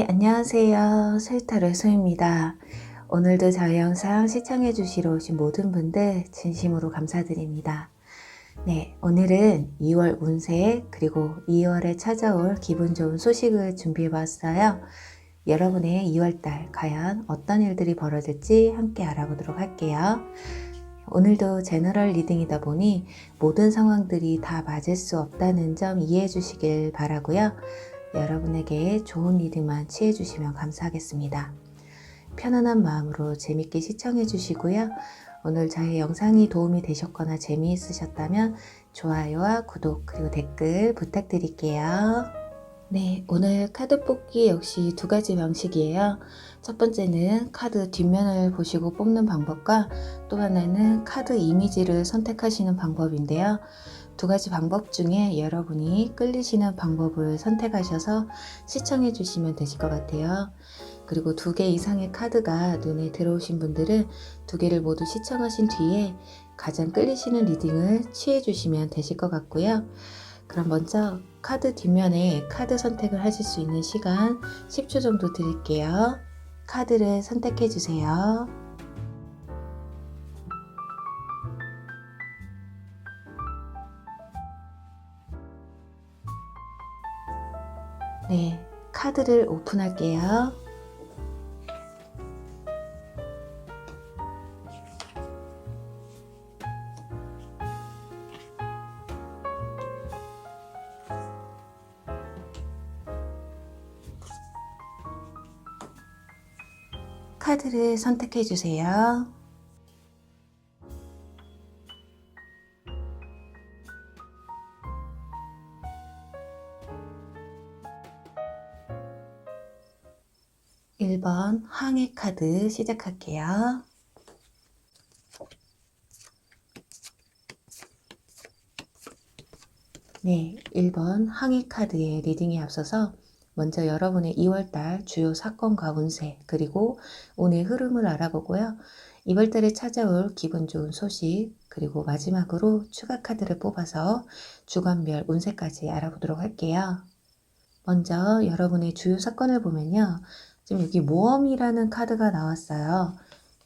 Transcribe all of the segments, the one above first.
네, 안녕하세요. 솔타로의 소입니다. 오늘도 저희 영상 시청해 주시러 오신 모든 분들 진심으로 감사드립니다. 네, 오늘은 2월 운세 그리고 2월에 찾아올 기분 좋은 소식을 준비해 봤어요. 여러분의 2월달 과연 어떤 일들이 벌어질지 함께 알아보도록 할게요. 오늘도 제너럴 리딩이다 보니 모든 상황들이 다 맞을 수 없다는 점 이해해 주시길 바라고요. 여러분에게 좋은 리딩만 취해 주시면 감사하겠습니다. 편안한 마음으로 재밌게 시청해 주시고요. 오늘 저의 영상이 도움이 되셨거나 재미있으셨다면 좋아요와 구독 그리고 댓글 부탁드릴게요. 네, 오늘 카드 뽑기 역시 두 가지 방식이에요. 첫 번째는 카드 뒷면을 보시고 뽑는 방법과 또 하나는 카드 이미지를 선택하시는 방법인데요. 두 가지 방법 중에 여러분이 끌리시는 방법을 선택하셔서 시청해 주시면 되실 것 같아요. 그리고 2개 이상의 카드가 눈에 들어오신 분들은 2개를 모두 시청하신 뒤에 가장 끌리시는 리딩을 취해 주시면 되실 것 같고요. 그럼 먼저 카드 뒷면에 카드 선택을 하실 수 있는 시간 10초 정도 드릴게요. 카드를 선택해 주세요. 네, 카드를 오픈할게요. 카드를 선택해 주세요. (1번) 항해 카드 시작할게요. 네, 1번 항해 카드의 리딩에 앞서서 먼저 여러분의 2월달 주요 사건과 운세 그리고 운의 흐름을 알아보고요. 이월달에 찾아올 기분 좋은 소식 그리고 마지막으로 추가 카드를 뽑아서 주간별 운세까지 알아보도록 할게요. 먼저 여러분의 주요 사건을 보면요. 지금 여기 모험이라는 카드가 나왔어요.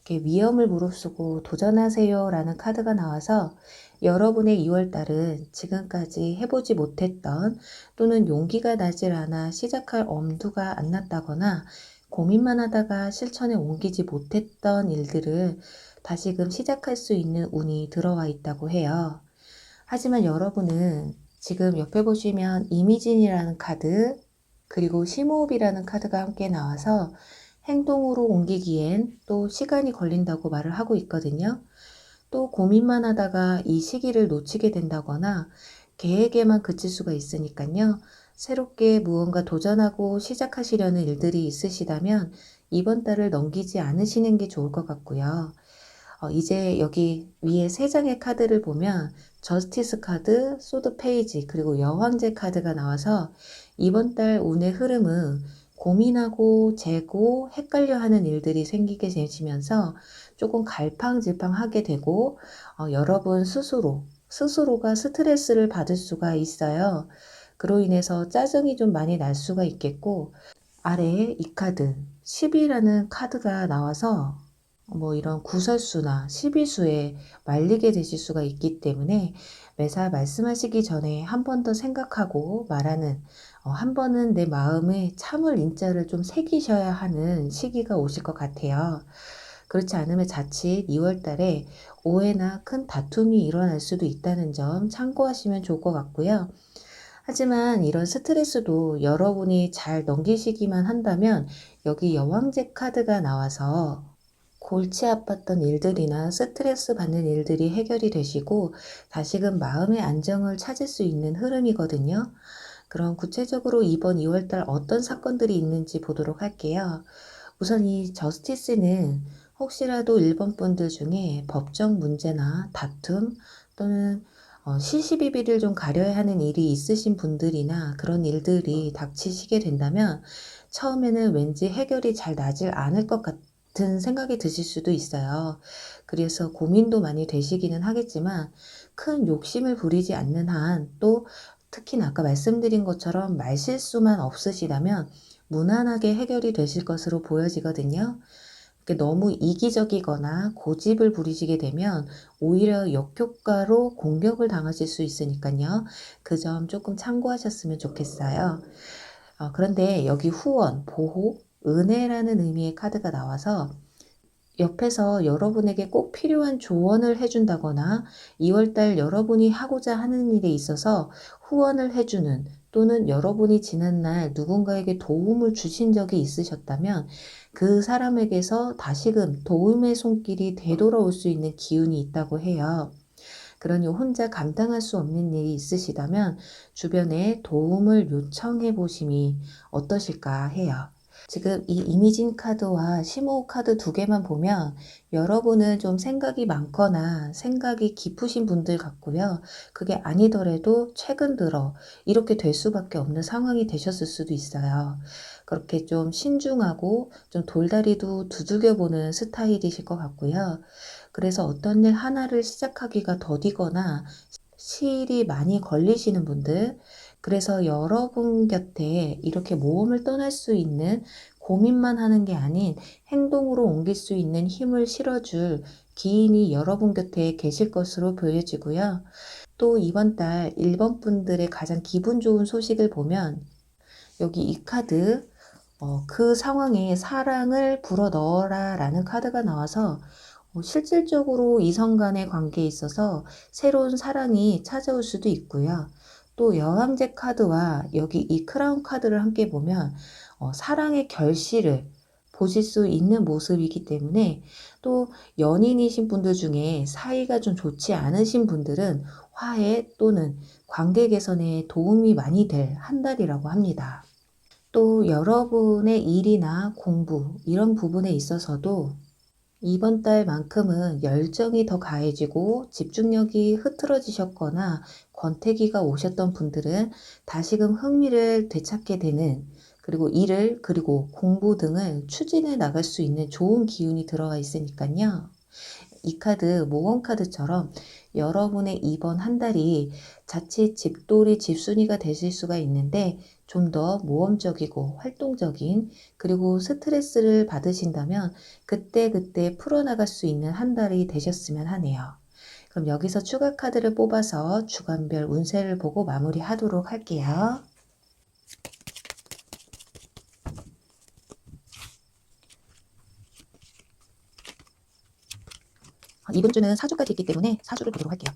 이렇게 위험을 무릅쓰고 도전하세요 라는 카드가 나와서 여러분의 2월달은 지금까지 해보지 못했던 또는 용기가 나질 않아 시작할 엄두가 안 났다거나 고민만 하다가 실천에 옮기지 못했던 일들을 다시금 시작할 수 있는 운이 들어와 있다고 해요. 하지만 여러분은 지금 옆에 보시면 이미진이라는 카드 그리고 심호흡이라는 카드가 함께 나와서 행동으로 옮기기엔 또 시간이 걸린다고 말을 하고 있거든요. 또 고민만 하다가 이 시기를 놓치게 된다거나 계획에만 그칠 수가 있으니까요. 새롭게 무언가 도전하고 시작하시려는 일들이 있으시다면 이번 달을 넘기지 않으시는 게 좋을 것 같고요. 이제 여기 위에 3장의 카드를 보면 저스티스 카드, 소드 페이지, 그리고 여왕제 카드가 나와서 이번 달 운의 흐름은 고민하고 재고 헷갈려 하는 일들이 생기게 되시면서 조금 갈팡질팡하게 되고 여러분 스스로가 스트레스를 받을 수가 있어요. 그로 인해서 짜증이 좀 많이 날 수가 있겠고 아래에 이 카드 10이라는 카드가 나와서 뭐 이런 구설수나 시비수에 말리게 되실 수가 있기 때문에 매사 말씀하시기 전에 한 번 더 생각하고 말하는 한 번은 내 마음에 참을 인자를 좀 새기셔야 하는 시기가 오실 것 같아요. 그렇지 않으면 자칫 2월 달에 오해나 큰 다툼이 일어날 수도 있다는 점 참고하시면 좋을 것 같고요. 하지만 이런 스트레스도 여러분이 잘 넘기시기만 한다면 여기 여왕제 카드가 나와서 골치 아팠던 일들이나 스트레스 받는 일들이 해결이 되시고 다시금 마음의 안정을 찾을 수 있는 흐름이거든요. 그럼 구체적으로 이번 2월달 어떤 사건들이 있는지 보도록 할게요. 우선 이 저스티스는 혹시라도 일본 분들 중에 법적 문제나 다툼 또는 시시비비를 좀 가려야 하는 일이 있으신 분들이나 그런 일들이 닥치시게 된다면 처음에는 왠지 해결이 잘 나질 않을 것 같은 생각이 드실 수도 있어요. 그래서 고민도 많이 되시기는 하겠지만 큰 욕심을 부리지 않는 한 또 특히나 아까 말씀드린 것처럼 말실수만 없으시다면 무난하게 해결이 되실 것으로 보여지거든요. 너무 이기적이거나 고집을 부리시게 되면 오히려 역효과로 공격을 당하실 수 있으니까요. 그 점 조금 참고하셨으면 좋겠어요. 그런데 여기 후원, 보호, 은혜라는 의미의 카드가 나와서 옆에서 여러분에게 꼭 필요한 조언을 해준다거나 2월달 여러분이 하고자 하는 일에 있어서 후원을 해주는 또는 여러분이 지난날 누군가에게 도움을 주신 적이 있으셨다면 그 사람에게서 다시금 도움의 손길이 되돌아올 수 있는 기운이 있다고 해요. 그러니 혼자 감당할 수 없는 일이 있으시다면 주변에 도움을 요청해 보심이 어떠실까 해요. 지금 이 이미진 카드와 시모 카드 두 개만 보면 여러분은 좀 생각이 많거나 생각이 깊으신 분들 같고요. 그게 아니더라도 최근 들어 이렇게 될 수밖에 없는 상황이 되셨을 수도 있어요. 그렇게 좀 신중하고 좀 돌다리도 두들겨 보는 스타일이실 것 같고요. 그래서 어떤 일 하나를 시작하기가 더디거나 시일이 많이 걸리시는 분들, 그래서 여러분 곁에 이렇게 모험을 떠날 수 있는 고민만 하는 게 아닌 행동으로 옮길 수 있는 힘을 실어줄 기인이 여러분 곁에 계실 것으로 보여지고요. 또 이번 달 1번 분들의 가장 기분 좋은 소식을 보면 여기 이 카드, 그 상황에 사랑을 불어넣어라 라는 카드가 나와서 실질적으로 이성 간의 관계에 있어서 새로운 사랑이 찾아올 수도 있고요. 또 여왕제 카드와 여기 이 크라운 카드를 함께 보면 사랑의 결실을 보실 수 있는 모습이기 때문에 또 연인이신 분들 중에 사이가 좀 좋지 않으신 분들은 화해 또는 관계 개선에 도움이 많이 될 한 달이라고 합니다. 또 여러분의 일이나 공부 이런 부분에 있어서도 이번 달만큼은 열정이 더 가해지고 집중력이 흐트러지셨거나 권태기가 오셨던 분들은 다시금 흥미를 되찾게 되는, 그리고 일을 그리고 공부 등을 추진해 나갈 수 있는 좋은 기운이 들어가 있으니까요. 이 카드 모험 카드처럼 여러분의 이번 한 달이 자칫 집돌이 집순이가 되실 수가 있는데 좀 더 모험적이고 활동적인, 그리고 스트레스를 받으신다면 그때그때 풀어나갈 수 있는 한 달이 되셨으면 하네요. 그럼 여기서 추가 카드를 뽑아서 주간별 운세를 보고 마무리하도록 할게요. 이번 주는 사주까지 있기 때문에 사주를 보도록 할게요.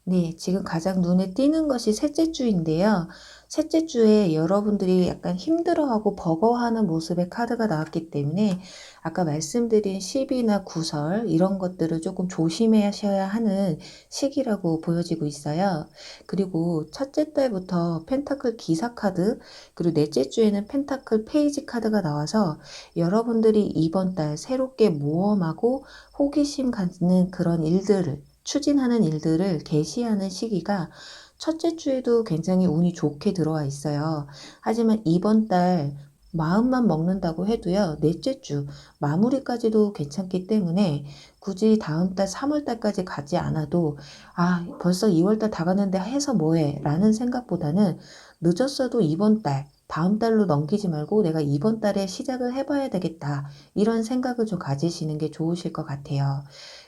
네, 지금 가장 눈에 띄는 것이 셋째 주인데요. 셋째 주에 여러분들이 약간 힘들어하고 버거워하는 모습의 카드가 나왔기 때문에 아까 말씀드린 시비나 구설 이런 것들을 조금 조심하셔야 하는 시기라고 보여지고 있어요. 그리고 첫째 달부터 펜타클 기사 카드, 그리고 넷째 주에는 펜타클 페이지 카드가 나와서 여러분들이 이번 달 새롭게 모험하고 호기심 갖는 그런 일들을 추진하는 일들을 개시하는 시기가 첫째 주에도 굉장히 운이 좋게 들어와 있어요. 하지만 이번 달 마음만 먹는다고 해도요, 넷째 주 마무리까지도 괜찮기 때문에 굳이 다음 달 3월 달까지 가지 않아도 벌써 2월 달 다 갔는데 해서 뭐해 라는 생각보다는 늦었어도 이번 달 다음 달로 넘기지 말고 내가 이번 달에 시작을 해봐야 되겠다, 이런 생각을 좀 가지시는 게 좋으실 것 같아요.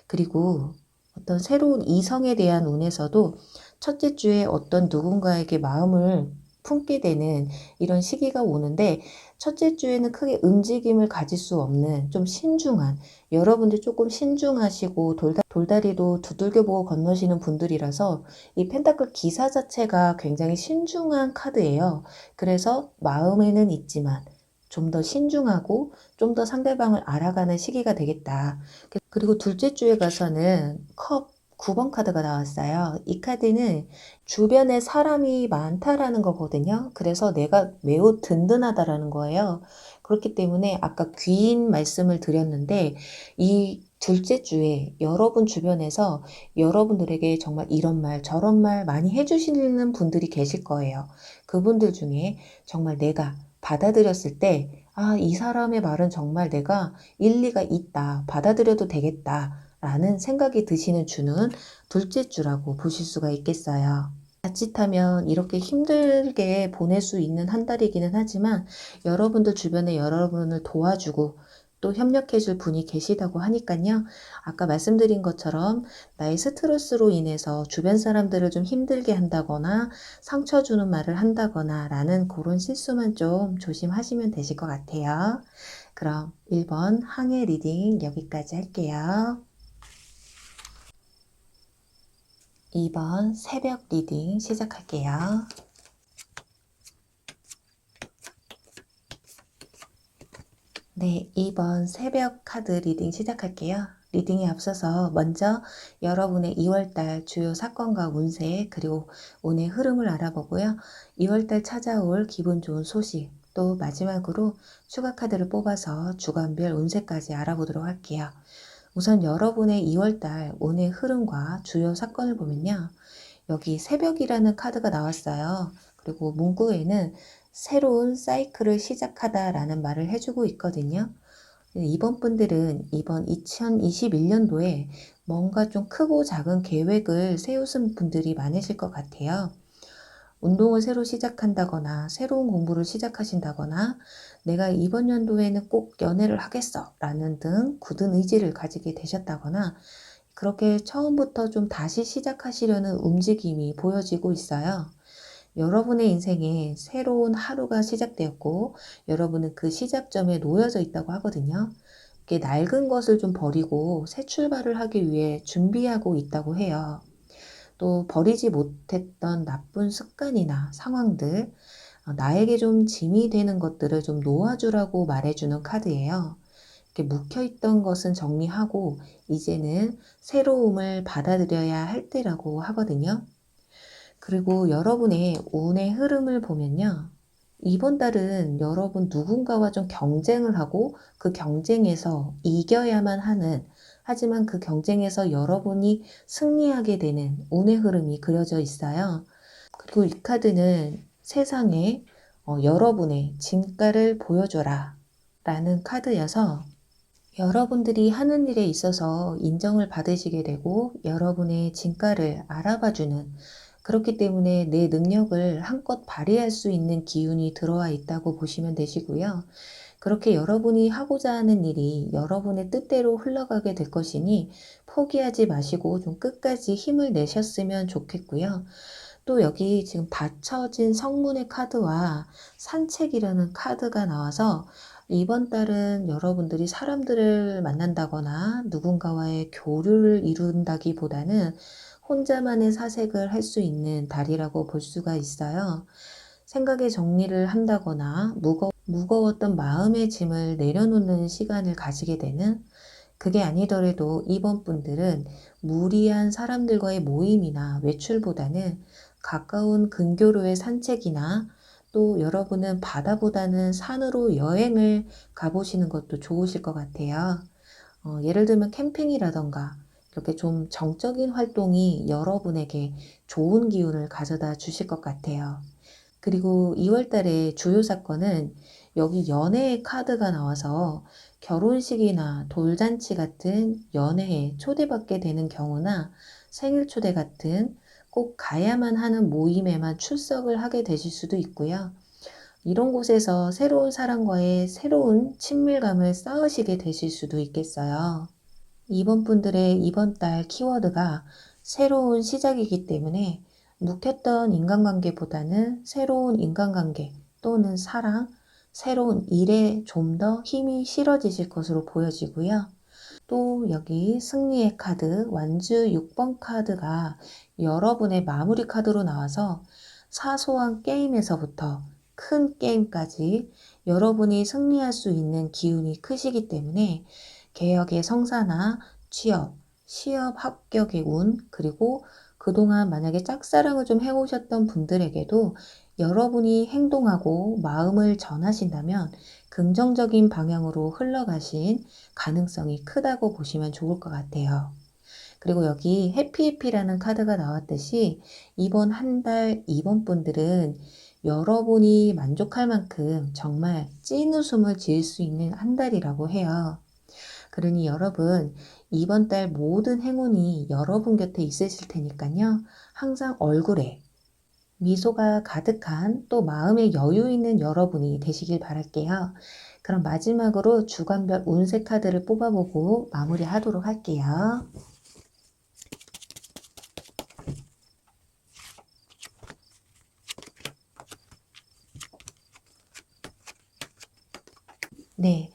그리고 어떤 새로운 이성에 대한 운에서도 첫째 주에 어떤 누군가에게 마음을 품게 되는 이런 시기가 오는데, 첫째 주에는 크게 움직임을 가질 수 없는 좀 신중한, 여러분들 조금 신중하시고 돌다리도 두들겨보고 건너시는 분들이라서 이 펜타클 기사 자체가 굉장히 신중한 카드예요. 그래서 마음에는 있지만 좀 더 신중하고 좀 더 상대방을 알아가는 시기가 되겠다. 그리고 둘째 주에 가서는 컵 9번 카드가 나왔어요. 이 카드는 주변에 사람이 많다라는 거거든요. 그래서 내가 매우 든든하다라는 거예요. 그렇기 때문에 아까 귀인 말씀을 드렸는데 이 둘째 주에 여러분 주변에서 여러분들에게 정말 이런 말 저런 말 많이 해주시는 분들이 계실 거예요. 그분들 중에 정말 내가 받아들였을 때 이 사람의 말은 정말 내가 일리가 있다, 받아들여도 되겠다 라는 생각이 드시는 주는 둘째 주라고 보실 수가 있겠어요. 자칫하면 이렇게 힘들게 보낼 수 있는 한 달이기는 하지만 여러분들 주변에 여러분을 도와주고 또 협력해 줄 분이 계시다고 하니깐요. 아까 말씀드린 것처럼 나의 스트레스로 인해서 주변 사람들을 좀 힘들게 한다거나 상처 주는 말을 한다거나 라는 그런 실수만 좀 조심하시면 되실 것 같아요. 그럼 1번 항해 리딩 여기까지 할게요. 2번 새벽 리딩 시작할게요. 네, 2번 새벽 카드 리딩 시작할게요. 리딩에 앞서서 먼저 여러분의 2월달 주요 사건과 운세 그리고 운의 흐름을 알아보고요. 2월달 찾아올 기분 좋은 소식 또 마지막으로 추가 카드를 뽑아서 주간별 운세까지 알아보도록 할게요. 우선 여러분의 2월달 운의 흐름과 주요 사건을 보면요. 여기 새벽이라는 카드가 나왔어요. 그리고 문구에는 새로운 사이클을 시작하다라는 말을 해주고 있거든요. 이번 분들은 이번 2021년도에 뭔가 좀 크고 작은 계획을 세우신 분들이 많으실 것 같아요. 운동을 새로 시작한다거나 새로운 공부를 시작하신다거나 내가 이번 연도에는 꼭 연애를 하겠어 라는 등 굳은 의지를 가지게 되셨다거나 그렇게 처음부터 좀 다시 시작하시려는 움직임이 보여지고 있어요. 여러분의 인생에 새로운 하루가 시작되었고 여러분은 그 시작점에 놓여져 있다고 하거든요. 이렇게 낡은 것을 좀 버리고 새 출발을 하기 위해 준비하고 있다고 해요. 또 버리지 못했던 나쁜 습관이나 상황들, 나에게 좀 짐이 되는 것들을 좀 놓아주라고 말해주는 카드예요. 이렇게 묵혀있던 것은 정리하고 이제는 새로움을 받아들여야 할 때라고 하거든요. 그리고 여러분의 운의 흐름을 보면요. 이번 달은 여러분 누군가와 좀 경쟁을 하고 그 경쟁에서 이겨야만 하는 하지만 그 경쟁에서 여러분이 승리하게 되는 운의 흐름이 그려져 있어요. 그리고 이 카드는 세상에 여러분의 진가를 보여줘라 라는 카드여서 여러분들이 하는 일에 있어서 인정을 받으시게 되고 여러분의 진가를 알아봐주는 그렇기 때문에 내 능력을 한껏 발휘할 수 있는 기운이 들어와 있다고 보시면 되시고요. 그렇게 여러분이 하고자 하는 일이 여러분의 뜻대로 흘러가게 될 것이니 포기하지 마시고 좀 끝까지 힘을 내셨으면 좋겠고요. 또 여기 지금 받쳐진 성문의 카드와 산책이라는 카드가 나와서 이번 달은 여러분들이 사람들을 만난다거나 누군가와의 교류를 이룬다기보다는 혼자만의 사색을 할 수 있는 달이라고 볼 수가 있어요. 생각의 정리를 한다거나 무거웠던 마음의 짐을 내려놓는 시간을 가지게 되는 그게 아니더라도 이번 분들은 무리한 사람들과의 모임이나 외출보다는 가까운 근교로의 산책이나 또 여러분은 바다보다는 산으로 여행을 가보시는 것도 좋으실 것 같아요. 예를 들면 캠핑이라던가 이렇게 좀 정적인 활동이 여러분에게 좋은 기운을 가져다 주실 것 같아요. 그리고 2월 달에 주요 사건은 여기 연애의 카드가 나와서 결혼식이나 돌잔치 같은 연애에 초대받게 되는 경우나 생일 초대 같은 꼭 가야만 하는 모임에만 출석을 하게 되실 수도 있고요. 이런 곳에서 새로운 사람과의 새로운 친밀감을 쌓으시게 되실 수도 있겠어요. 이번 분들의 이번 달 키워드가 새로운 시작이기 때문에 묵혔던 인간관계보다는 새로운 인간관계 또는 사랑, 새로운 일에 좀 더 힘이 실어지실 것으로 보여지고요. 또 여기 승리의 카드, 완주 6번 카드가 여러분의 마무리 카드로 나와서 사소한 게임에서부터 큰 게임까지 여러분이 승리할 수 있는 기운이 크시기 때문에 개혁의 성사나 취업, 시험 합격의 운, 그리고 그동안 만약에 짝사랑을 좀 해오셨던 분들에게도 여러분이 행동하고 마음을 전하신다면 긍정적인 방향으로 흘러가신 가능성이 크다고 보시면 좋을 것 같아요. 그리고 여기 해피해피라는 카드가 나왔듯이 이번 한 달 이번 분들은 여러분이 만족할 만큼 정말 찐 웃음을 지을 수 있는 한 달이라고 해요. 그러니 여러분 이번 달 모든 행운이 여러분 곁에 있으실 테니까요. 항상 얼굴에 미소가 가득한 또 마음에 여유 있는 여러분이 되시길 바랄게요. 그럼 마지막으로 주간별 운세 카드를 뽑아보고 마무리하도록 할게요. 네.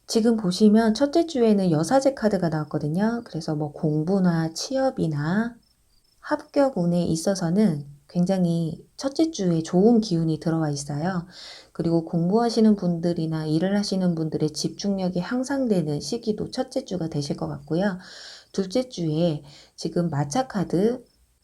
지금 보시면 첫째 주에는 여사제 카드가 나왔거든요. 그래서 뭐 공부나 취업이나 합격 운에 있어서는 굉장히 첫째 주에 좋은 기운이 들어와 있어요. 그리고 공부하시는 분들이나 일을 하시는 분들의 집중력이 향상되는 시기도 첫째 주가 되실 것 같고요. 둘째 주에 지금 마차 카드,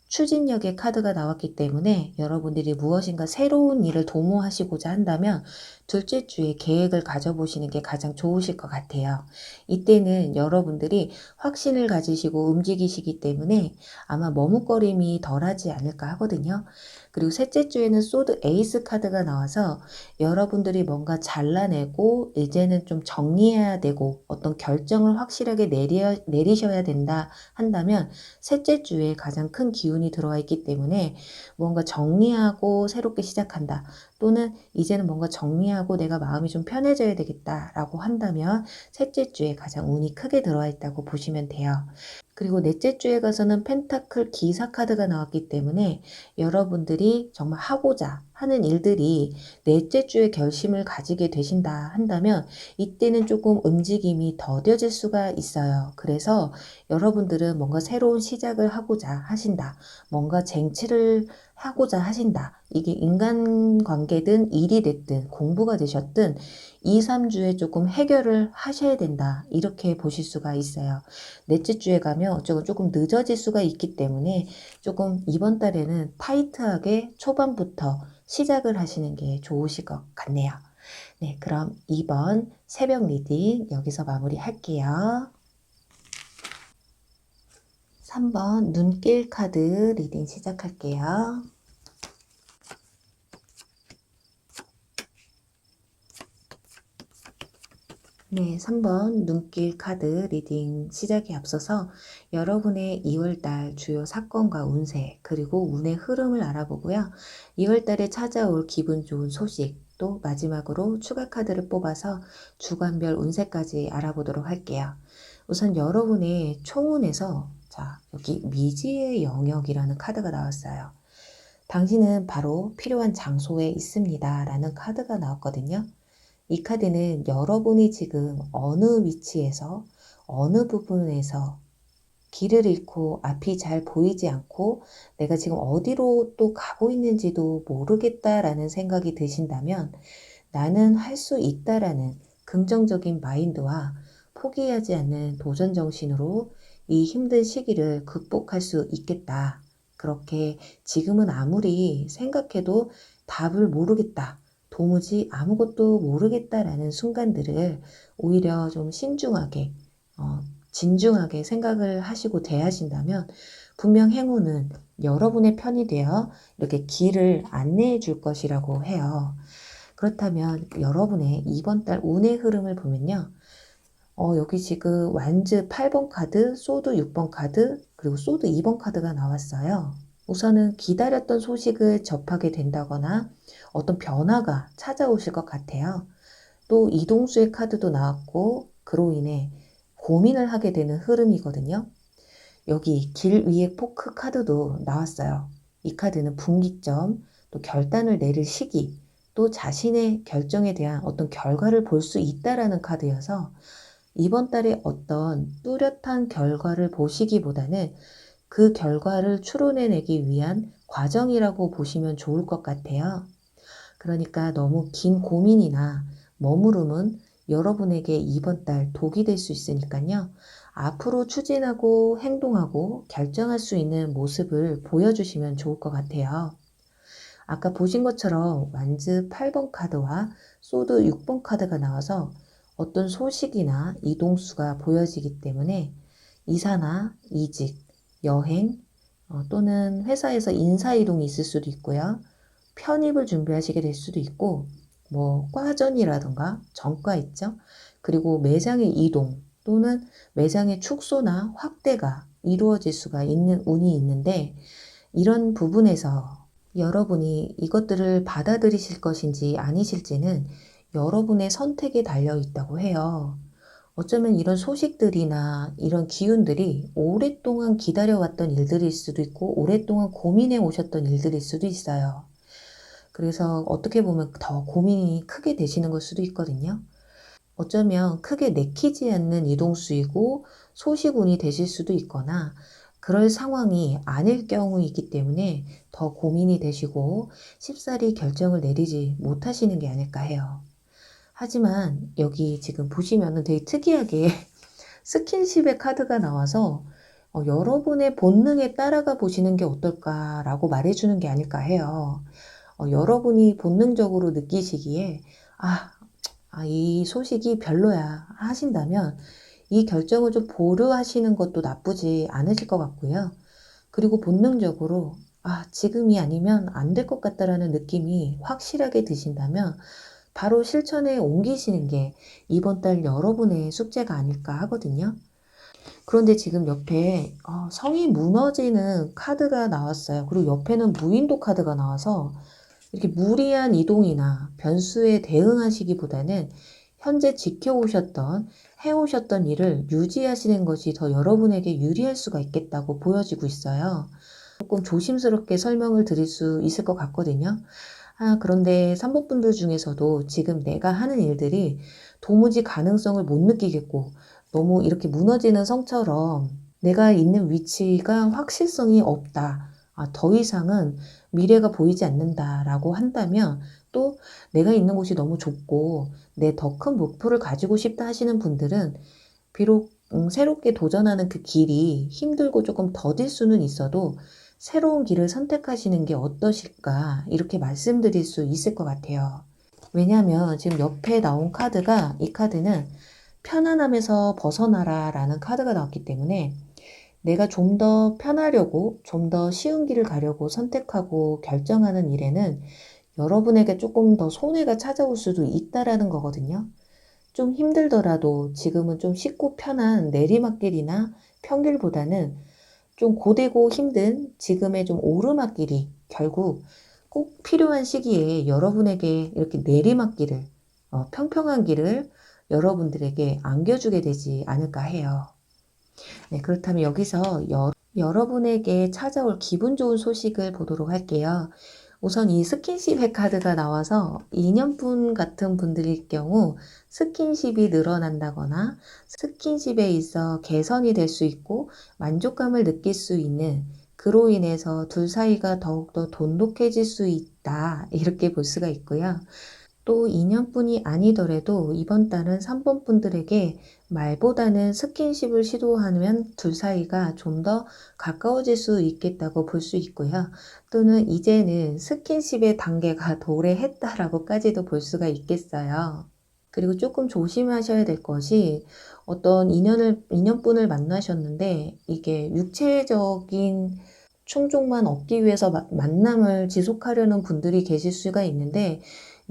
추진력의 카드가 나왔기 때문에 여러분들이 무엇인가 새로운 일을 도모하시고자 한다면 둘째 주에 계획을 가져보시는 게 가장 좋으실 것 같아요. 이때는 여러분들이 확신을 가지시고 움직이시기 때문에 아마 머뭇거림이 덜하지 않을까 하거든요. 그리고 셋째 주에는 소드 에이스 카드가 나와서 여러분들이 뭔가 잘라내고 이제는 좀 정리해야 되고 어떤 결정을 확실하게 내리셔야 된다 한다면 셋째 주에 가장 큰 기운이 들어와 있기 때문에 뭔가 정리하고 새롭게 시작한다. 또는 이제는 뭔가 정리하고 내가 마음이 좀 편해져야 되겠다라고 한다면 셋째 주에 가장 운이 크게 들어와 있다고 보시면 돼요. 그리고 넷째 주에 가서는 펜타클 기사 카드가 나왔기 때문에 여러분들이 정말 하고자 하는 일들이 넷째 주에 결심을 가지게 되신다 한다면 이때는 조금 움직임이 더뎌질 수가 있어요. 그래서 여러분들은 뭔가 새로운 시작을 하고자 하신다. 뭔가 쟁취를 하고자 하신다. 이게 인간관계든 일이 됐든 공부가 되셨든 2, 3주에 조금 해결을 하셔야 된다. 이렇게 보실 수가 있어요. 넷째 주에 가면 조금 늦어질 수가 있기 때문에 조금 이번 달에는 타이트하게 초반부터 시작을 하시는 게 좋으실 것 같네요. 네, 그럼 2번 새벽 리딩 여기서 마무리할게요. 3번 눈길 카드 리딩 시작할게요. 네, 3번 눈길 카드 리딩 시작에 앞서서 여러분의 2월달 주요 사건과 운세 그리고 운의 흐름을 알아보고요. 2월달에 찾아올 기분 좋은 소식 또 마지막으로 추가 카드를 뽑아서 주간별 운세까지 알아보도록 할게요. 우선 여러분의 총운에서 자, 여기 미지의 영역이라는 카드가 나왔어요. 당신은 바로 필요한 장소에 있습니다 라는 카드가 나왔거든요. 이 카드는 여러분이 지금 어느 위치에서 어느 부분에서 길을 잃고 앞이 잘 보이지 않고 내가 지금 어디로 또 가고 있는지도 모르겠다라는 생각이 드신다면 나는 할 수 있다라는 긍정적인 마인드와 포기하지 않는 도전 정신으로 이 힘든 시기를 극복할 수 있겠다. 그렇게 지금은 아무리 생각해도 답을 모르겠다. 도무지 아무것도 모르겠다라는 순간들을 오히려 좀 신중하게, 진중하게 생각을 하시고 대하신다면 분명 행운은 여러분의 편이 되어 이렇게 길을 안내해 줄 것이라고 해요. 그렇다면 여러분의 이번 달 운의 흐름을 보면요. 여기 지금 완즈 8번 카드, 소드 6번 카드, 그리고 소드 2번 카드가 나왔어요. 우선은 기다렸던 소식을 접하게 된다거나 어떤 변화가 찾아오실 것 같아요. 또 이동수의 카드도 나왔고 그로 인해 고민을 하게 되는 흐름이거든요. 여기 길 위의 포크 카드도 나왔어요. 이 카드는 분기점, 또 결단을 내릴 시기, 또 자신의 결정에 대한 어떤 결과를 볼 수 있다라는 카드여서 이번 달에 어떤 뚜렷한 결과를 보시기보다는 그 결과를 추론해내기 위한 과정이라고 보시면 좋을 것 같아요. 그러니까 너무 긴 고민이나 머무름은 여러분에게 이번 달 독이 될 수 있으니까요. 앞으로 추진하고 행동하고 결정할 수 있는 모습을 보여주시면 좋을 것 같아요. 아까 보신 것처럼 완즈 8번 카드와 소드 6번 카드가 나와서 어떤 소식이나 이동수가 보여지기 때문에 이사나 이직, 여행 또는 회사에서 인사이동이 있을 수도 있고요. 편입을 준비하시게 될 수도 있고 뭐 과전이라든가 전과 있죠. 그리고 매장의 이동 또는 매장의 축소나 확대가 이루어질 수가 있는 운이 있는데 이런 부분에서 여러분이 이것들을 받아들이실 것인지 아니실지는 여러분의 선택에 달려 있다고 해요. 어쩌면 이런 소식들이나 이런 기운들이 오랫동안 기다려왔던 일들일 수도 있고 오랫동안 고민해 오셨던 일들일 수도 있어요. 그래서 어떻게 보면 더 고민이 크게 되시는 걸 수도 있거든요. 어쩌면 크게 내키지 않는 이동수이고 소식운이 되실 수도 있거나 그럴 상황이 아닐 경우이기 때문에 더 고민이 되시고 쉽사리 결정을 내리지 못하시는 게 아닐까 해요. 하지만 여기 지금 보시면은 되게 특이하게 스킨십의 카드가 나와서 여러분의 본능에 따라가 보시는 게 어떨까라고 말해주는 게 아닐까 해요. 여러분이 본능적으로 느끼시기에 이 소식이 별로야 하신다면 이 결정을 좀 보류하시는 것도 나쁘지 않으실 것 같고요. 그리고 본능적으로 지금이 아니면 안 될 것 같다라는 느낌이 확실하게 드신다면 바로 실천에 옮기시는 게 이번 달 여러분의 숙제가 아닐까 하거든요. 그런데 지금 옆에 성이 무너지는 카드가 나왔어요. 그리고 옆에는 무인도 카드가 나와서 이렇게 무리한 이동이나 변수에 대응하시기보다는 현재 지켜오셨던, 해오셨던 일을 유지하시는 것이 더 여러분에게 유리할 수가 있겠다고 보여지고 있어요. 조금 조심스럽게 설명을 드릴 수 있을 것 같거든요. 그런데 3번 분들 중에서도 지금 내가 하는 일들이 도무지 가능성을 못 느끼겠고 너무 이렇게 무너지는 성처럼 내가 있는 위치가 확실성이 없다. 더 이상은 미래가 보이지 않는다라고 한다면 또 내가 있는 곳이 너무 좁고 내 더 큰 목표를 가지고 싶다 하시는 분들은 비록 새롭게 도전하는 그 길이 힘들고 조금 더딜 수는 있어도 새로운 길을 선택하시는 게 어떠실까 이렇게 말씀드릴 수 있을 것 같아요. 왜냐하면 지금 옆에 나온 카드가 이 카드는 편안함에서 벗어나라 라는 카드가 나왔기 때문에 내가 좀 더 편하려고 좀 더 쉬운 길을 가려고 선택하고 결정하는 일에는 여러분에게 조금 더 손해가 찾아올 수도 있다라는 거거든요. 좀 힘들더라도 지금은 좀 쉽고 편한 내리막길이나 평길보다는 좀 고되고 힘든 지금의 좀 오르막길이 결국 꼭 필요한 시기에 여러분에게 이렇게 내리막길을, 평평한 길을 여러분들에게 안겨주게 되지 않을까 해요. 네, 그렇다면 여기서 여러분에게 찾아올 기분 좋은 소식을 보도록 할게요. 우선 이 스킨십의 카드가 나와서 2년분 같은 분들일 경우 스킨십이 늘어난다거나 스킨십에 있어 개선이 될 수 있고 만족감을 느낄 수 있는 그로 인해서 둘 사이가 더욱더 돈독해질 수 있다. 이렇게 볼 수가 있고요. 또 2년뿐이 아니더라도 이번 달은 3번 분들에게 말보다는 스킨십을 시도하면 둘 사이가 좀 더 가까워질 수 있겠다고 볼 수 있고요. 또는 이제는 스킨십의 단계가 도래했다라고까지도 볼 수가 있겠어요. 그리고 조금 조심하셔야 될 것이 어떤 2년분을 만나셨는데 이게 육체적인 충족만 얻기 위해서 만남을 지속하려는 분들이 계실 수가 있는데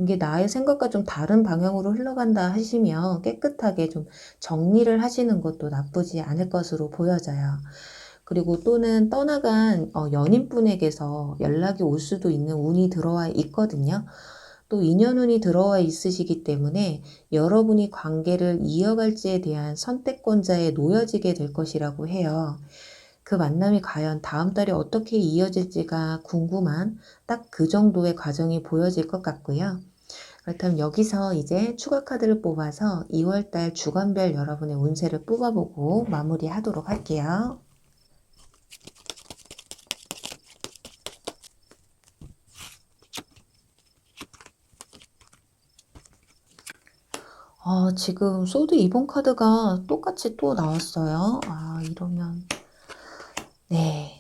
이게 나의 생각과 좀 다른 방향으로 흘러간다 하시면 깨끗하게 좀 정리를 하시는 것도 나쁘지 않을 것으로 보여져요. 그리고 또는 떠나간 연인분에게서 연락이 올 수도 있는 운이 들어와 있거든요. 또 인연운이 들어와 있으시기 때문에 여러분이 관계를 이어갈지에 대한 선택권자에 놓여지게 될 것이라고 해요. 그 만남이 과연 다음 달에 어떻게 이어질지가 궁금한 딱 그 정도의 과정이 보여질 것 같고요. 그렇다면 여기서 이제 추가 카드를 뽑아서 2월달 주간별 여러분의 운세를 뽑아보고 마무리하도록 할게요. 지금 소드 2번 카드가 똑같이 또 나왔어요. 이러면 네.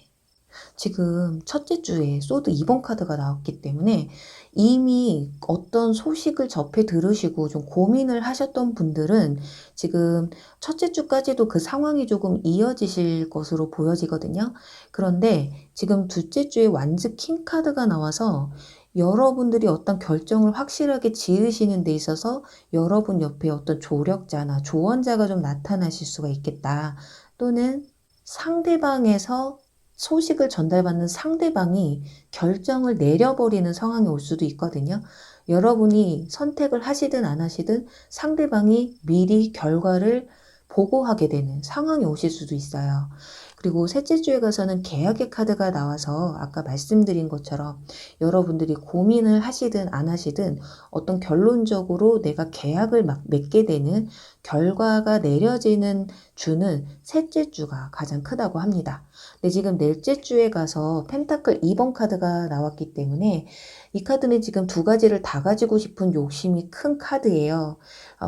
지금 첫째 주에 소드 2번 카드가 나왔기 때문에 이미 어떤 소식을 접해 들으시고 좀 고민을 하셨던 분들은 지금 첫째 주까지도 그 상황이 조금 이어지실 것으로 보여지거든요. 그런데 지금 둘째 주에 완즈 킹 카드가 나와서 여러분들이 어떤 결정을 확실하게 지으시는 데 있어서 여러분 옆에 어떤 조력자나 조언자가 좀 나타나실 수가 있겠다. 또는 상대방에서 소식을 전달받는 상대방이 결정을 내려버리는 상황이 올 수도 있거든요. 여러분이 선택을 하시든 안 하시든 상대방이 미리 결과를 보고하게 되는 상황이 오실 수도 있어요. 그리고 셋째 주에 가서는 계약의 카드가 나와서 아까 말씀드린 것처럼 여러분들이 고민을 하시든 안 하시든 어떤 결론적으로 내가 계약을 막 맺게 되는 결과가 내려지는 주는 셋째 주가 가장 크다고 합니다. 근데 지금 넷째 주에 가서 펜타클 2번 카드가 나왔기 때문에 이 카드는 지금 두 가지를 다 가지고 싶은 욕심이 큰 카드예요.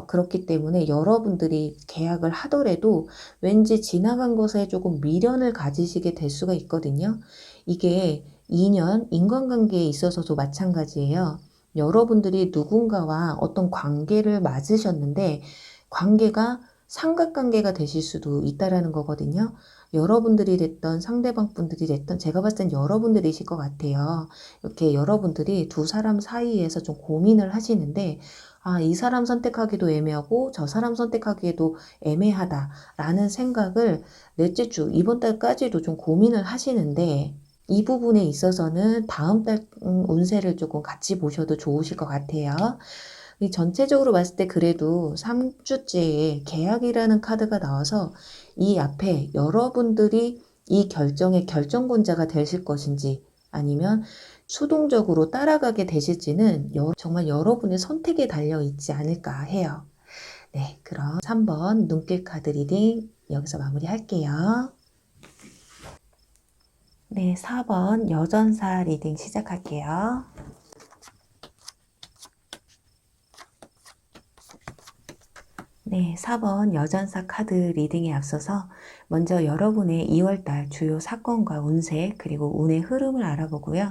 그렇기 때문에 여러분들이 계약을 하더라도 왠지 지나간 것에 조금 미련을 가지시게 될 수가 있거든요. 이게 인연, 인간관계에 있어서도 마찬가지예요. 여러분들이 누군가와 어떤 관계를 맺으셨는데 관계가 삼각관계가 되실 수도 있다라는 거거든요. 여러분들이 됐던 상대방 분들이 됐던 제가 봤을 땐 여러분들이실 것 같아요. 이렇게 여러분들이 두 사람 사이에서 좀 고민을 하시는데 이 사람 선택하기도 애매하고 저 사람 선택하기에도 애매하다라는 생각을 넷째 주 이번 달까지도 좀 고민을 하시는데 이 부분에 있어서는 다음 달 운세를 조금 같이 보셔도 좋으실 것 같아요. 이 전체적으로 봤을 때 그래도 3주째에 계약이라는 카드가 나와서 이 앞에 여러분들이 이 결정의 결정권자가 되실 것인지 아니면 수동적으로 따라가게 되실지는 정말 여러분의 선택에 달려 있지 않을까 해요. 네, 그럼 3번 눈길 카드 리딩 여기서 마무리할게요. 네, 4번 여전사 리딩 시작할게요. 네, 4번 여전사 카드 리딩에 앞서서 먼저 여러분의 2월달 주요 사건과 운세 그리고 운의 흐름을 알아보고요.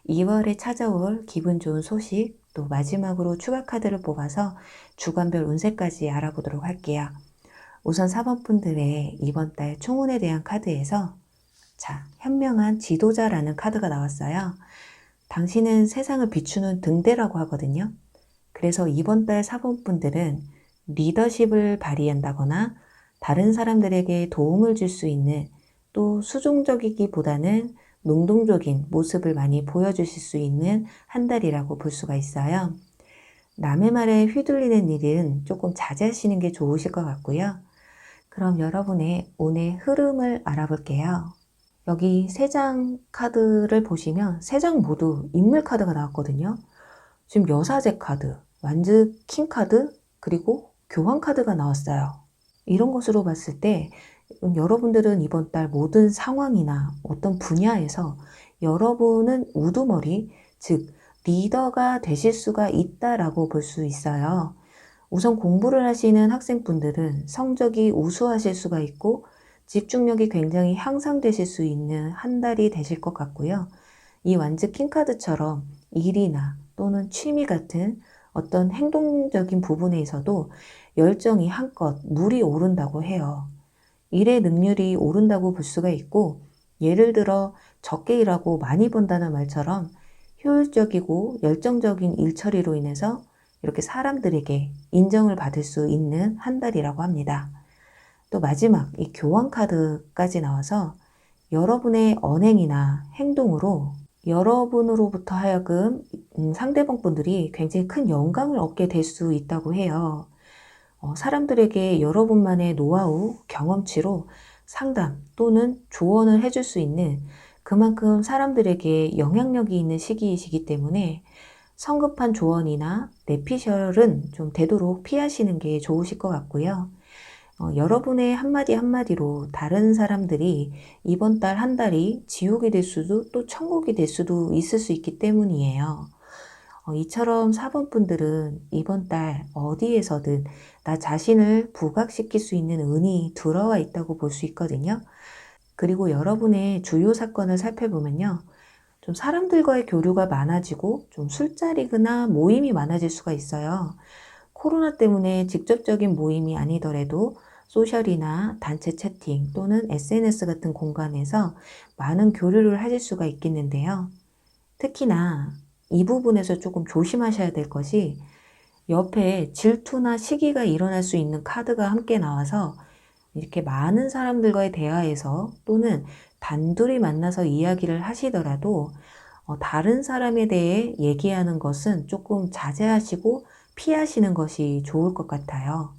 2월에 찾아올 기분 좋은 소식 또 마지막으로 추가 카드를 뽑아서 주간별 운세까지 알아보도록 할게요. 우선 4번 분들의 이번 달 총운에 대한 카드에서 현명한 지도자라는 카드가 나왔어요. 당신은 세상을 비추는 등대라고 하거든요. 그래서 이번 달 4번 분들은 리더십을 발휘한다거나 다른 사람들에게 도움을 줄 수 있는 또 수종적이기보다는 능동적인 모습을 많이 보여주실 수 있는 한 달이라고 볼 수가 있어요. 남의 말에 휘둘리는 일은 조금 자제하시는 게 좋으실 것 같고요. 그럼 여러분의 운의 흐름을 알아볼게요. 여기 3장 카드를 보시면 3장 모두 인물 카드가 나왔거든요. 지금 여사제 카드, 완즈 킹 카드, 그리고 교황 카드가 나왔어요. 이런 것으로 봤을 때 여러분들은 이번 달 모든 상황이나 어떤 분야에서 여러분은 우두머리, 즉 리더가 되실 수가 있다라고 볼 수 있어요. 우선 공부를 하시는 학생분들은 성적이 우수하실 수가 있고 집중력이 굉장히 향상되실 수 있는 한 달이 되실 것 같고요. 이 완즈 킹카드처럼 일이나 또는 취미 같은 어떤 행동적인 부분에서도 열정이 한껏 물이 오른다고 해요. 일의 능률이 오른다고 볼 수가 있고 예를 들어 적게 일하고 많이 번다는 말처럼 효율적이고 열정적인 일 처리로 인해서 이렇게 사람들에게 인정을 받을 수 있는 한 달이라고 합니다. 또 마지막 이 교환 카드까지 나와서 여러분의 언행이나 행동으로 여러분으로부터 하여금 상대방 분들이 굉장히 큰 영감을 얻게 될 수 있다고 해요. 사람들에게 여러분만의 노하우, 경험치로 상담 또는 조언을 해줄 수 있는 그만큼 사람들에게 영향력이 있는 시기이시기 때문에 성급한 조언이나 내피셜은 좀 되도록 피하시는 게 좋으실 것 같고요. 여러분의 한마디 한마디로 다른 사람들이 이번 달 한 달이 지옥이 될 수도 또 천국이 될 수도 있을 수 있기 때문이에요. 이처럼 4번 분들은 이번 달 어디에서든 나 자신을 부각시킬 수 있는 운이 들어와 있다고 볼 수 있거든요. 그리고 여러분의 주요 사건을 살펴보면요. 좀 사람들과의 교류가 많아지고 좀 술자리나 모임이 많아질 수가 있어요. 코로나 때문에 직접적인 모임이 아니더라도 소셜이나 단체 채팅 또는 SNS 같은 공간에서 많은 교류를 하실 수가 있겠는데요. 특히나 이 부분에서 조금 조심하셔야 될 것이 옆에 질투나 시기가 일어날 수 있는 카드가 함께 나와서 이렇게 많은 사람들과의 대화에서 또는 단둘이 만나서 이야기를 하시더라도 다른 사람에 대해 얘기하는 것은 조금 자제하시고 피하시는 것이 좋을 것 같아요.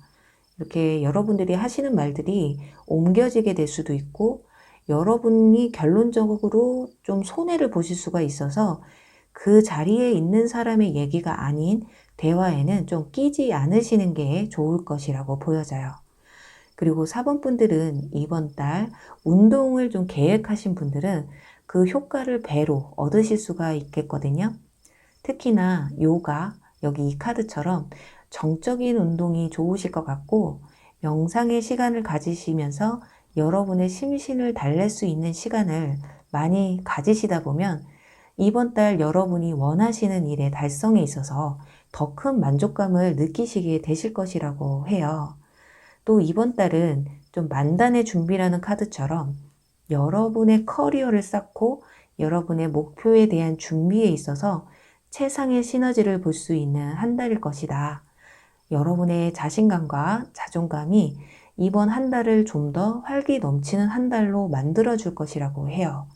이렇게 여러분들이 하시는 말들이 옮겨지게 될 수도 있고 여러분이 결론적으로 좀 손해를 보실 수가 있어서 그 자리에 있는 사람의 얘기가 아닌 대화에는 좀 끼지 않으시는 게 좋을 것이라고 보여져요. 그리고 4번 분들은 이번 달 운동을 좀 계획하신 분들은 그 효과를 배로 얻으실 수가 있겠거든요. 특히나 요가, 여기 이 카드처럼 정적인 운동이 좋으실 것 같고 명상의 시간을 가지시면서 여러분의 심신을 달랠 수 있는 시간을 많이 가지시다 보면 이번 달 여러분이 원하시는 일의 달성에 있어서 더 큰 만족감을 느끼시게 되실 것이라고 해요. 또 이번 달은 좀 만단의 준비라는 카드처럼 여러분의 커리어를 쌓고 여러분의 목표에 대한 준비에 있어서 최상의 시너지를 볼 수 있는 한 달일 것이다. 여러분의 자신감과 자존감이 이번 한 달을 좀 더 활기 넘치는 한 달로 만들어줄 것이라고 해요.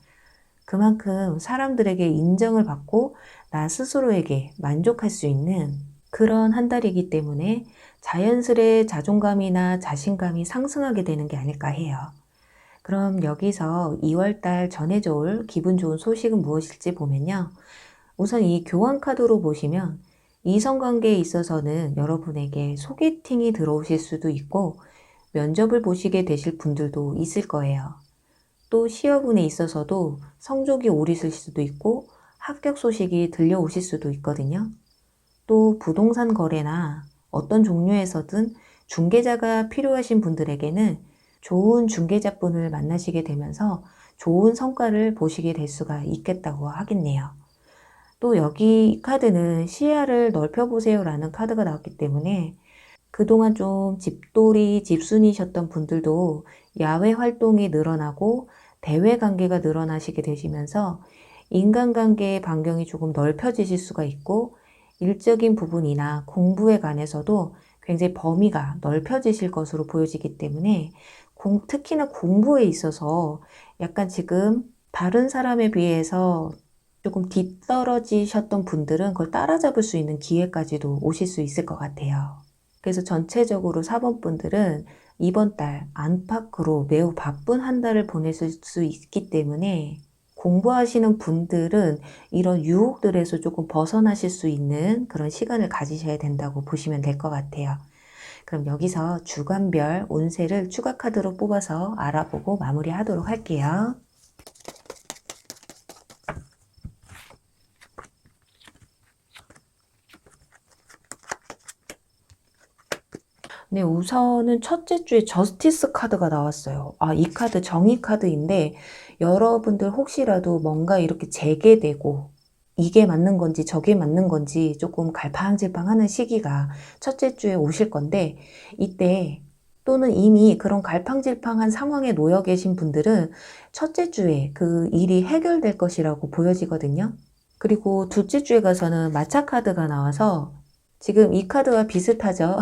그만큼 사람들에게 인정을 받고 나 스스로에게 만족할 수 있는 그런 한 달이기 때문에 자연스레 자존감이나 자신감이 상승하게 되는 게 아닐까 해요. 그럼 여기서 2월달 전해져 올 기분 좋은 소식은 무엇일지 보면요. 우선 이 교환 카드로 보시면 이성관계에 있어서는 여러분에게 소개팅이 들어오실 수도 있고 면접을 보시게 되실 분들도 있을 거예요. 또 시험운에 있어서도 성적이 오르실 수도 있고 합격 소식이 들려오실 수도 있거든요. 또 부동산 거래나 어떤 종류에서든 중개자가 필요하신 분들에게는 좋은 중개자분을 만나시게 되면서 좋은 성과를 보시게 될 수가 있겠다고 하겠네요. 또 여기 이 카드는 시야를 넓혀보세요 라는 카드가 나왔기 때문에 그동안 좀 집돌이, 집순이셨던 분들도 야외 활동이 늘어나고 대외 관계가 늘어나시게 되시면서 인간관계의 반경이 조금 넓혀지실 수가 있고 일적인 부분이나 공부에 관해서도 굉장히 범위가 넓혀지실 것으로 보여지기 때문에 특히나 공부에 있어서 약간 지금 다른 사람에 비해서 조금 뒤떨어지셨던 분들은 그걸 따라잡을 수 있는 기회까지도 오실 수 있을 것 같아요. 그래서 전체적으로 4번 분들은 이번 달 안팎으로 매우 바쁜 한 달을 보내실 수 있기 때문에 공부하시는 분들은 이런 유혹들에서 조금 벗어나실 수 있는 그런 시간을 가지셔야 된다고 보시면 될 것 같아요. 그럼 여기서 주간별 운세를 추가 카드로 뽑아서 알아보고 마무리하도록 할게요. 네, 우선은 첫째 주에 저스티스 카드가 나왔어요. 이 카드 정의 카드인데 여러분들 혹시라도 뭔가 이렇게 재개되고 이게 맞는 건지 저게 맞는 건지 조금 갈팡질팡하는 시기가 첫째 주에 오실 건데 이때 또는 이미 그런 갈팡질팡한 상황에 놓여 계신 분들은 첫째 주에 그 일이 해결될 것이라고 보여지거든요. 그리고 둘째 주에 가서는 마차 카드가 나와서 지금 이 카드와 비슷하죠.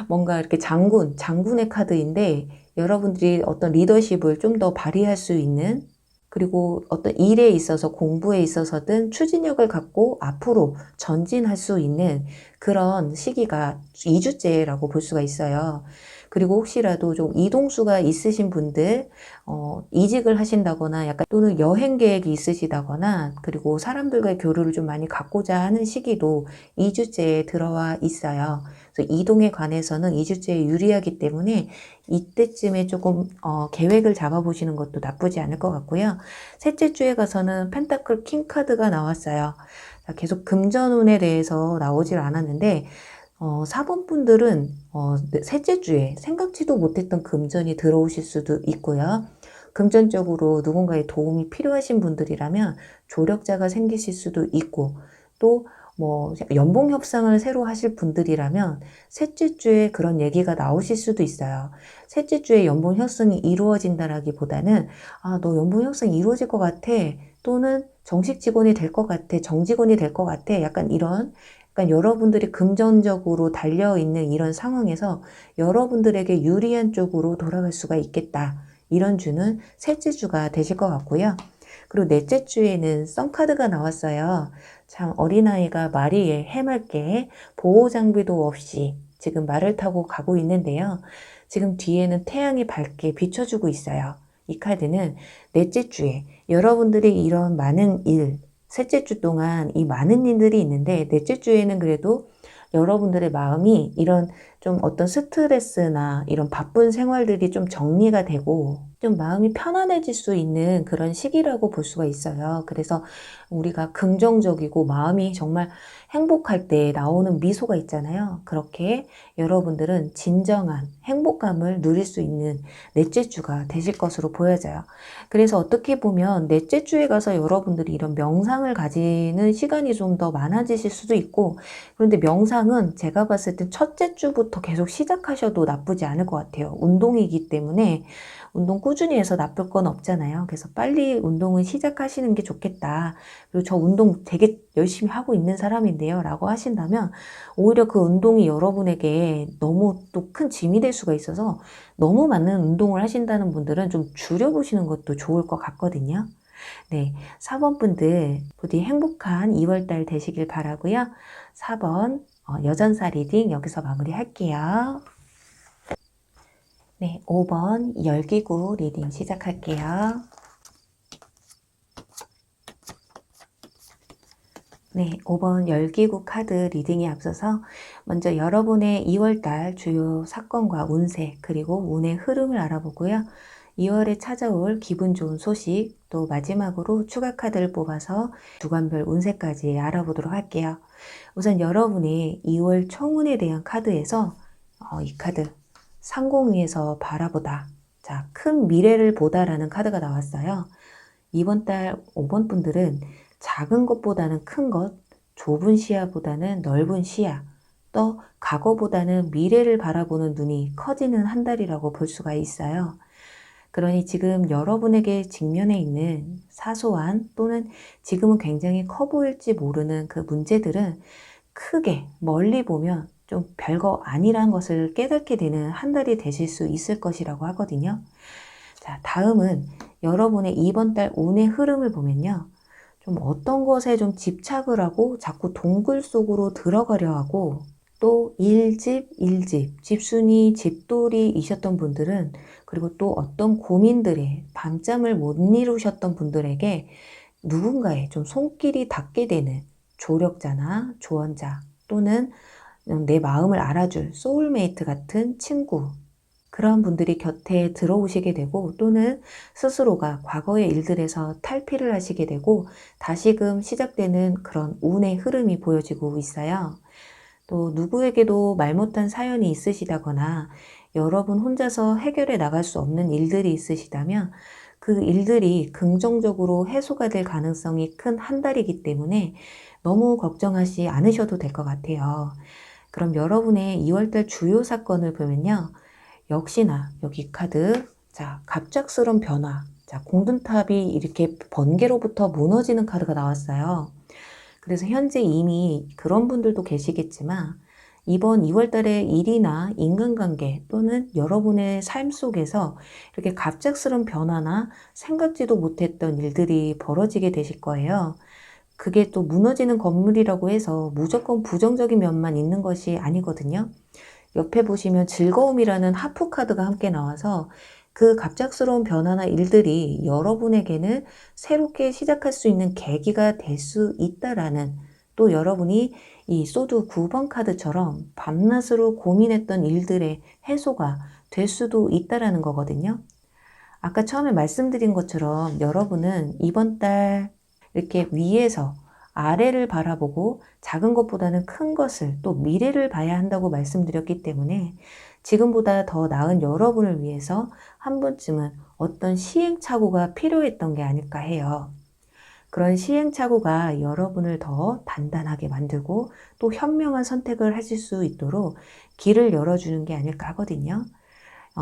뭔가 이렇게 장군의 카드인데 여러분들이 어떤 리더십을 좀 더 발휘할 수 있는 그리고 어떤 일에 있어서 공부에 있어서든 추진력을 갖고 앞으로 전진할 수 있는 그런 시기가 2주째라고 볼 수가 있어요. 그리고 혹시라도 좀 이동수가 있으신 분들, 이직을 하신다거나 약간 또는 여행 계획이 있으시다거나 그리고 사람들과의 교류를 좀 많이 갖고자 하는 시기도 2주째에 들어와 있어요. 그래서 이동에 관해서는 2주째에 유리하기 때문에 이때쯤에 조금 계획을 잡아보시는 것도 나쁘지 않을 것 같고요. 셋째 주에 가서는 펜타클 킹 카드가 나왔어요. 계속 금전운에 대해서 나오질 않았는데 4번 분들은 셋째 주에 생각지도 못했던 금전이 들어오실 수도 있고요. 금전적으로 누군가의 도움이 필요하신 분들이라면 조력자가 생기실 수도 있고 또 연봉 협상을 새로 하실 분들이라면 셋째 주에 그런 얘기가 나오실 수도 있어요. 셋째 주에 연봉 협상이 이루어진다라기보다는 너 연봉 협상이 이루어질 것 같아. 또는 정식 직원이 될 것 같아. 정직원이 될 것 같아. 약간 여러분들이 금전적으로 달려있는 이런 상황에서 여러분들에게 유리한 쪽으로 돌아갈 수가 있겠다. 이런 주는 셋째 주가 되실 것 같고요. 그리고 넷째 주에는 썬카드가 나왔어요. 참 어린아이가 말이 해맑게 보호 장비도 없이 지금 말을 타고 가고 있는데요. 지금 뒤에는 태양이 밝게 비춰주고 있어요. 이 카드는 넷째 주에 여러분들이 이런 많은 일, 셋째 주 동안 이 많은 일들이 있는데 넷째 주에는 그래도 여러분들의 마음이 이런 좀 어떤 스트레스나 이런 바쁜 생활들이 좀 정리가 되고 좀 마음이 편안해질 수 있는 그런 시기라고 볼 수가 있어요. 그래서 우리가 긍정적이고 마음이 정말 행복할 때 나오는 미소가 있잖아요. 그렇게 여러분들은 진정한 행복감을 누릴 수 있는 넷째 주가 되실 것으로 보여져요. 그래서 어떻게 보면 넷째 주에 가서 여러분들이 이런 명상을 가지는 시간이 좀 더 많아지실 수도 있고, 그런데 명상은 제가 봤을 땐 첫째 주부터 계속 시작하셔도 나쁘지 않을 것 같아요. 운동이기 때문에 운동 꾸준히 해서 나쁠 건 없잖아요. 그래서 빨리 운동을 시작하시는 게 좋겠다. 그리고 저 운동 되게 열심히 하고 있는 사람인데요. 라고 하신다면 오히려 그 운동이 여러분에게 너무 또 큰 짐이 될 수가 있어서 너무 많은 운동을 하신다는 분들은 좀 줄여보시는 것도 좋을 것 같거든요. 네, 4번 분들 부디 행복한 2월달 되시길 바라고요. 4번 여전사 리딩 여기서 마무리할게요. 네, 5번 열기구 리딩 시작할게요. 네, 5번 열기구 카드 리딩에 앞서서 먼저 여러분의 2월달 주요 사건과 운세 그리고 운의 흐름을 알아보고요. 2월에 찾아올 기분 좋은 소식, 또 마지막으로 추가 카드를 뽑아서 주간별 운세까지 알아보도록 할게요. 우선 여러분의 2월 총운에 대한 카드에서 이 카드 상공 위에서 바라보다, 자, 큰 미래를 보다라는 카드가 나왔어요. 이번 달 5번 분들은 작은 것보다는 큰 것, 좁은 시야보다는 넓은 시야, 또 과거보다는 미래를 바라보는 눈이 커지는 한 달이라고 볼 수가 있어요. 그러니 지금 여러분에게 직면해 있는 사소한 또는 지금은 굉장히 커 보일지 모르는 그 문제들은 크게 멀리 보면 좀 별거 아니란 것을 깨닫게 되는 한 달이 되실 수 있을 것이라고 하거든요. 자, 다음은 여러분의 이번 달 운의 흐름을 보면요. 좀 어떤 것에 좀 집착을 하고 자꾸 동굴 속으로 들어가려 하고 또 일집, 집순이, 집돌이이셨던 분들은 그리고 또 어떤 고민들에 밤잠을 못 이루셨던 분들에게 누군가의 좀 손길이 닿게 되는 조력자나 조언자 또는 내 마음을 알아줄 소울메이트 같은 친구, 그런 분들이 곁에 들어오시게 되고 또는 스스로가 과거의 일들에서 탈피를 하시게 되고 다시금 시작되는 그런 운의 흐름이 보여지고 있어요. 또 누구에게도 말 못한 사연이 있으시다거나 여러분 혼자서 해결해 나갈 수 없는 일들이 있으시다면 그 일들이 긍정적으로 해소가 될 가능성이 큰 한 달이기 때문에 너무 걱정하지 않으셔도 될 것 같아요. 그럼 여러분의 2월달 주요 사건을 보면요. 역시나 여기 카드, 자, 갑작스러운 변화, 자, 공든탑이 이렇게 번개로부터 무너지는 카드가 나왔어요. 그래서 현재 이미 그런 분들도 계시겠지만 이번 2월달에 일이나 인간관계 또는 여러분의 삶 속에서 이렇게 갑작스러운 변화나 생각지도 못했던 일들이 벌어지게 되실 거예요. 그게 또 무너지는 건물이라고 해서 무조건 부정적인 면만 있는 것이 아니거든요. 옆에 보시면 즐거움이라는 하프 카드가 함께 나와서 그 갑작스러운 변화나 일들이 여러분에게는 새롭게 시작할 수 있는 계기가 될 수 있다라는, 또 여러분이 이 소드 9번 카드처럼 밤낮으로 고민했던 일들의 해소가 될 수도 있다라는 거거든요. 아까 처음에 말씀드린 것처럼 여러분은 이번 달 이렇게 위에서 아래를 바라보고 작은 것보다는 큰 것을 또 미래를 봐야 한다고 말씀드렸기 때문에 지금보다 더 나은 여러분을 위해서 한 번쯤은 어떤 시행착오가 필요했던 게 아닐까 해요. 그런 시행착오가 여러분을 더 단단하게 만들고 또 현명한 선택을 하실 수 있도록 길을 열어주는 게 아닐까 하거든요.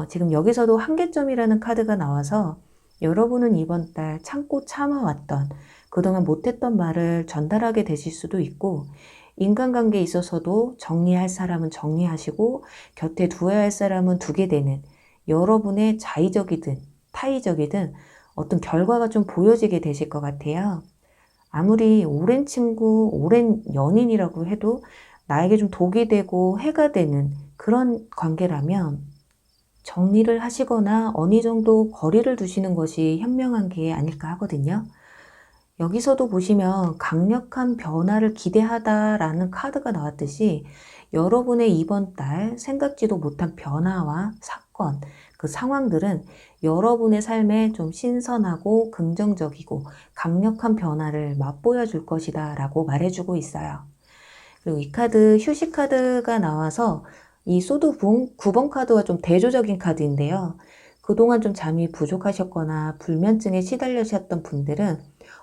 지금 여기서도 한계점이라는 카드가 나와서 여러분은 이번 달 참고 참아왔던 그동안 못했던 말을 전달하게 되실 수도 있고, 인간관계에 있어서도 정리할 사람은 정리하시고 곁에 두어야 할 사람은 두게 되는 여러분의 자의적이든 타의적이든 어떤 결과가 좀 보여지게 되실 것 같아요. 아무리 오랜 친구, 오랜 연인이라고 해도 나에게 좀 독이 되고 해가 되는 그런 관계라면 정리를 하시거나 어느 정도 거리를 두시는 것이 현명한 게 아닐까 하거든요. 여기서도 보시면 강력한 변화를 기대하다라는 카드가 나왔듯이 여러분의 이번 달 생각지도 못한 변화와 사건, 그 상황들은 여러분의 삶에 좀 신선하고 긍정적이고 강력한 변화를 맛보여 줄 것이다 라고 말해주고 있어요. 그리고 이 카드, 휴식 카드가 나와서 이 소드 9번 카드와 좀 대조적인 카드인데요. 그동안 좀 잠이 부족하셨거나 불면증에 시달리셨던 분들은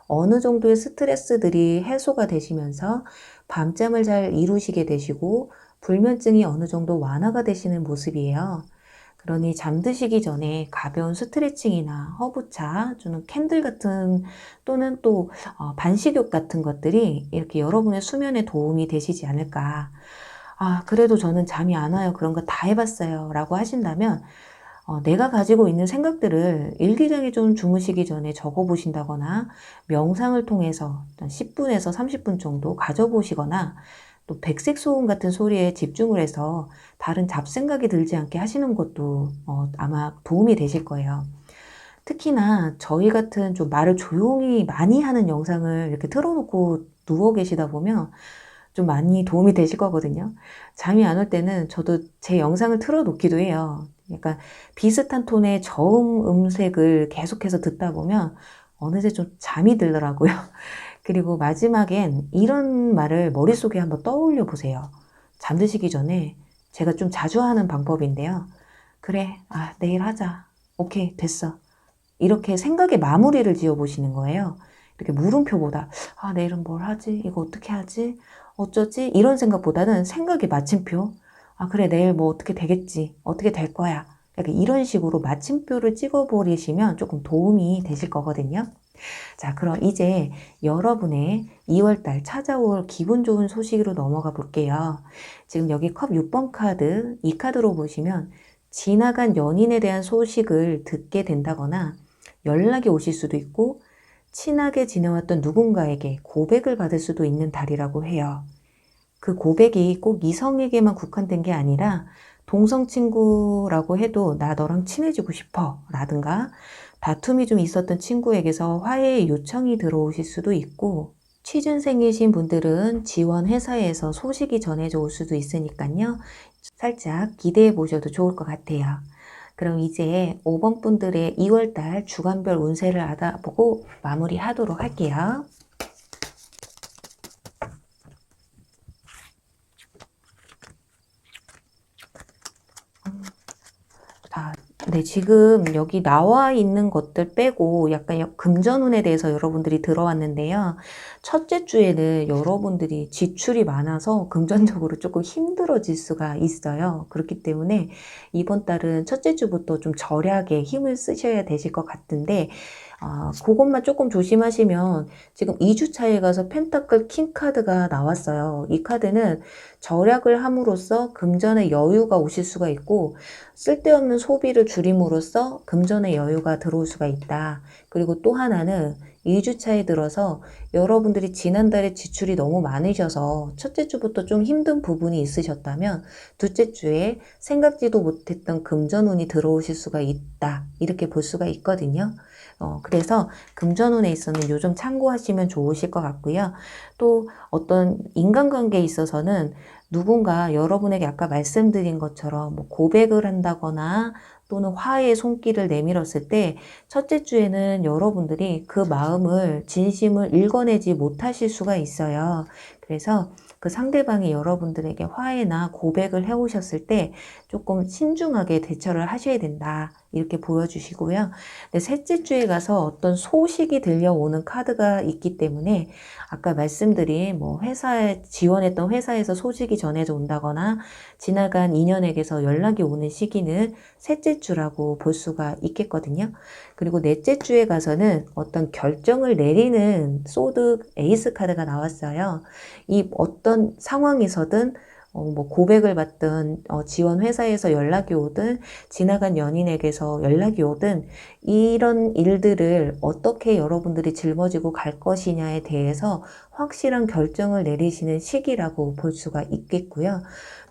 어느 정도의 스트레스들이 해소가 되시면서 밤잠을 잘 이루시게 되시고 불면증이 어느 정도 완화가 되시는 모습이에요. 그러니 잠드시기 전에 가벼운 스트레칭이나 허브차, 또는 캔들 같은 또는 또 반식욕 같은 것들이 이렇게 여러분의 수면에 도움이 되시지 않을까. 아, 그래도 저는 잠이 안 와요. 그런 거 다 해봤어요. 라고 하신다면 내가 가지고 있는 생각들을 일기장에 좀 주무시기 전에 적어보신다거나 명상을 통해서 10분에서 30분 정도 가져보시거나 또 백색 소음 같은 소리에 집중을 해서 다른 잡생각이 들지 않게 하시는 것도 아마 도움이 되실 거예요. 특히나 저희 같은 좀 말을 조용히 많이 하는 영상을 이렇게 틀어놓고 누워 계시다 보면 좀 많이 도움이 되실 거거든요. 잠이 안 올 때는 저도 제 영상을 틀어놓기도 해요. 약간 비슷한 톤의 저음 음색을 계속해서 듣다 보면 어느새 좀 잠이 들더라고요. 그리고 마지막엔 이런 말을 머릿속에 한번 떠올려 보세요. 잠드시기 전에 제가 좀 자주 하는 방법인데요. 그래, 내일 하자. 오케이, 됐어. 이렇게 생각의 마무리를 지어 보시는 거예요. 이렇게 물음표보다 내일은 뭘 하지? 이거 어떻게 하지? 어쩌지? 이런 생각보다는 생각의 마침표. 그래, 내일 뭐 어떻게 되겠지? 어떻게 될 거야? 약간 이런 식으로 마침표를 찍어버리시면 조금 도움이 되실 거거든요. 자, 그럼 이제 여러분의 2월달 찾아올 기분 좋은 소식으로 넘어가 볼게요. 지금 여기 컵 6번 카드, 이 카드로 보시면 지나간 연인에 대한 소식을 듣게 된다거나 연락이 오실 수도 있고 친하게 지내왔던 누군가에게 고백을 받을 수도 있는 달이라고 해요. 그 고백이 꼭 이성에게만 국한된 게 아니라 동성 친구라고 해도 나 너랑 친해지고 싶어 라든가 다툼이 좀 있었던 친구에게서 화해의 요청이 들어오실 수도 있고 취준생이신 분들은 지원 회사에서 소식이 전해져 올 수도 있으니까요. 살짝 기대해 보셔도 좋을 것 같아요. 그럼 이제 5번 분들의 2월달 주간별 운세를 알아보고 마무리하도록 할게요. 네, 지금 여기 나와 있는 것들 빼고 약간 금전운에 대해서 여러분들이 들어왔는데요. 첫째 주에는 여러분들이 지출이 많아서 금전적으로 조금 힘들어질 수가 있어요. 그렇기 때문에 이번 달은 첫째 주부터 좀 절약에 힘을 쓰셔야 되실 것 같은데 그것만 조금 조심하시면 지금 2주차에 가서 펜타클 킹 카드가 나왔어요. 이 카드는 절약을 함으로써 금전의 여유가 오실 수가 있고 쓸데없는 소비를 줄임으로써 금전의 여유가 들어올 수가 있다. 그리고 또 하나는 2주차에 들어서 여러분들이 지난달에 지출이 너무 많으셔서 첫째 주부터 좀 힘든 부분이 있으셨다면 둘째 주에 생각지도 못했던 금전운이 들어오실 수가 있다. 이렇게 볼 수가 있거든요. 그래서 금전운에 있어서는 요점 참고하시면 좋으실 것 같고요. 또 어떤 인간관계에 있어서는 누군가 여러분에게 아까 말씀드린 것처럼 뭐 고백을 한다거나 또는 화해의 손길을 내밀었을 때 첫째 주에는 여러분들이 그 마음을 진심을 읽어내지 못하실 수가 있어요. 그래서 그 상대방이 여러분들에게 화해나 고백을 해오셨을 때 조금 신중하게 대처를 하셔야 된다. 이렇게 보여주시고요. 근데 셋째 주에 가서 어떤 소식이 들려오는 카드가 있기 때문에 아까 말씀드린 뭐 회사에 지원했던 회사에서 소식이 전해져 온다거나 지나간 인연에게서 연락이 오는 시기는 셋째 주라고 볼 수가 있겠거든요. 그리고 넷째 주에 가서는 어떤 결정을 내리는 소드 에이스 카드가 나왔어요. 이 어떤 상황에서든 뭐 고백을 받든 지원 회사에서 연락이 오든 지나간 연인에게서 연락이 오든 이런 일들을 어떻게 여러분들이 짊어지고 갈 것이냐에 대해서 확실한 결정을 내리시는 시기라고 볼 수가 있겠고요.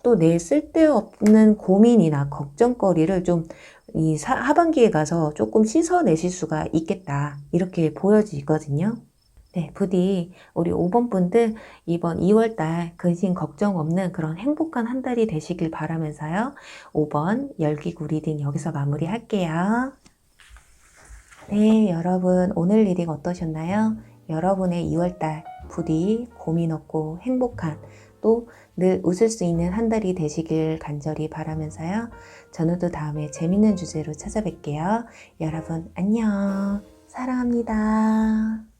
또 내 쓸데없는 고민이나 걱정거리를 좀 이 하반기에 가서 조금 씻어내실 수가 있겠다. 이렇게 보여지거든요. 네, 부디 우리 5번 분들 이번 2월달 근심 걱정 없는 그런 행복한 한 달이 되시길 바라면서요. 5번 열기구 리딩 여기서 마무리할게요. 네, 여러분 오늘 리딩 어떠셨나요? 여러분의 2월달 부디 고민 없고 행복한 또 늘 웃을 수 있는 한 달이 되시길 간절히 바라면서요. 저는 또 다음에 재밌는 주제로 찾아뵐게요. 여러분 안녕. 사랑합니다.